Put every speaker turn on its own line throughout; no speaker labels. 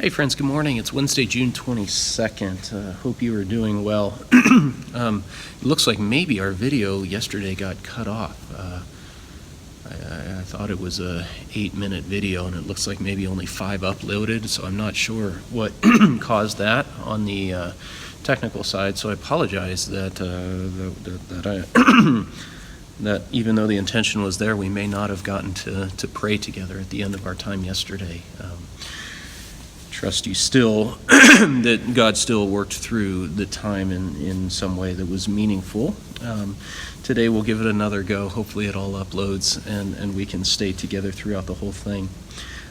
Hey friends, good morning. It's Wednesday, June 22nd. Hope you are doing well. It looks like maybe our video yesterday got cut off. I thought it was a 8-minute video, and it looks like maybe only 5 uploaded, so I'm not sure what caused that on the technical side, so I apologize that that even though the intention was there, we may not have gotten to pray together at the end of our time yesterday. Trust you still, that God still worked through the time in some way that was meaningful. Today we'll give it another go. Hopefully it all uploads and we can stay together throughout the whole thing.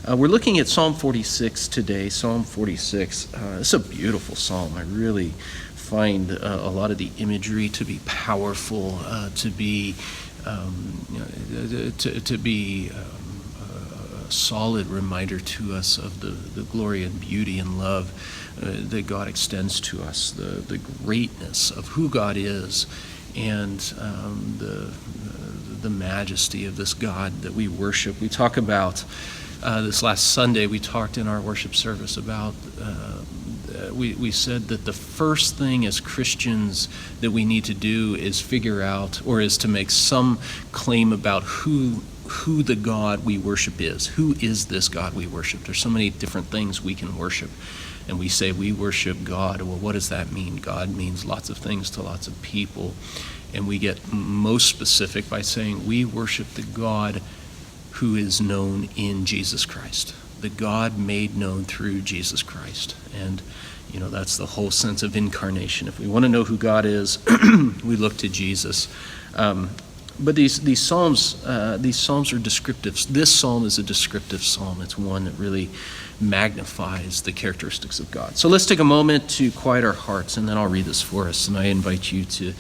We're looking at Psalm 46 today. Psalm 46. It's a beautiful psalm. I really find a lot of the imagery to be powerful, to be solid reminder to us of the glory and beauty and love that God extends to us, the greatness of who God is, and the majesty of this God that we worship. We talk about this last Sunday, we talked in our worship service about we said that the first thing as Christians that we need to do is figure out, or is to make some claim about who the God we worship is. Who is this God we worship? There's so many different things we can worship. And we say we worship God. Well, what does that mean? God means lots of things to lots of people. And we get most specific by saying we worship the God who is known in Jesus Christ. The God made known through Jesus Christ. And that's the whole sense of incarnation. If we want to know who God is, we look to Jesus. But these psalms are descriptive. This psalm is a descriptive psalm. It's one that really magnifies the characteristics of God. So let's take a moment to quiet our hearts, and then I'll read this for us. And I invite you to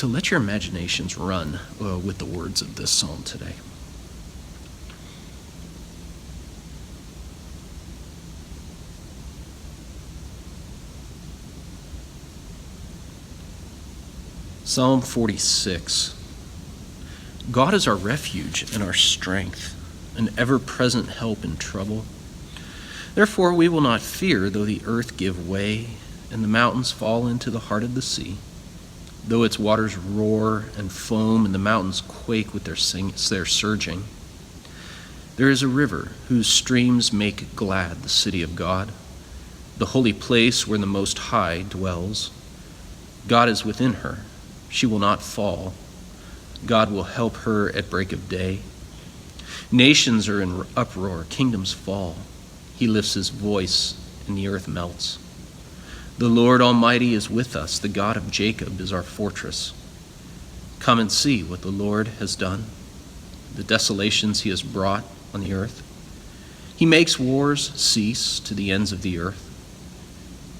let your imaginations run with the words of this psalm today. Psalm 46. God is our refuge and our strength, an ever-present help in trouble. Therefore we will not fear, though the earth give way and the mountains fall into the heart of the sea, though its waters roar and foam and the mountains quake with their surging. There is a river whose streams make glad the city of God, the holy place where the Most High dwells. God is within her. She will not fall. God will help her at break of day. Nations are in uproar, kingdoms fall. He lifts his voice, and the earth melts. The Lord Almighty is with us. The God of Jacob is our fortress. Come and see what the Lord has done, the desolations he has brought on the earth. He makes wars cease to the ends of the earth.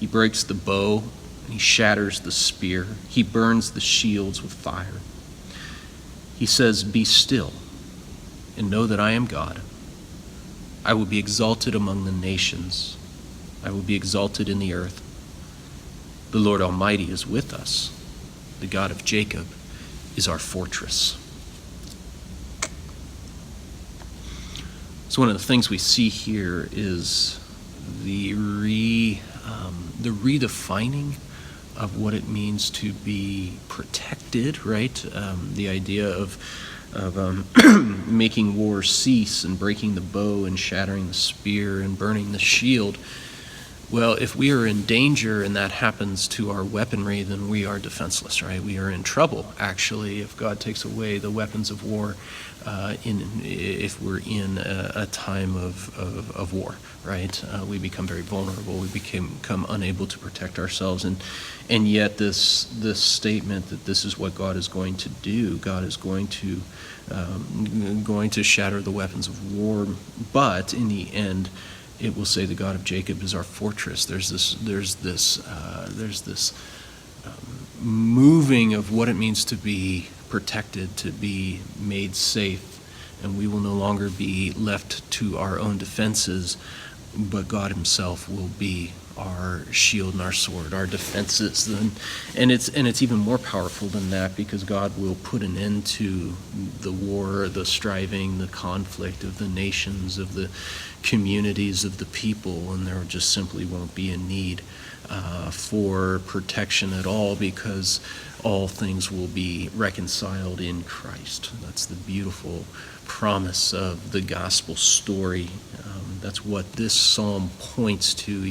He breaks the bow, he shatters the spear. He burns the shields with fire. He says, "Be still and know that I am God. I will be exalted among the nations. I will be exalted in the earth. The Lord Almighty is with us. The God of Jacob is our fortress." So one of the things we see here is the redefining of what it means to be protected, right? The idea of making war cease and breaking the bow and shattering the spear and burning the shield. Well, if we are in danger and that happens to our weaponry, then we are defenseless, right? We are in trouble, actually, if God takes away the weapons of war, if we're in a time of war, right? We become very vulnerable. We become unable to protect ourselves. And yet this statement that this is what God is going to do, God is going to shatter the weapons of war, but in the end, it will say the God of Jacob is our fortress. There's this moving of what it means to be protected, to be made safe, and we will no longer be left to our own defenses, but God himself will be our shield and our sword, our defenses. And it's even more powerful than that, because God will put an end to the war, the striving, the conflict of the nations, of the communities, of the people, and there just simply won't be a need for protection at all, because all things will be reconciled in Christ. That's the beautiful promise of the gospel story. That's what this psalm points to.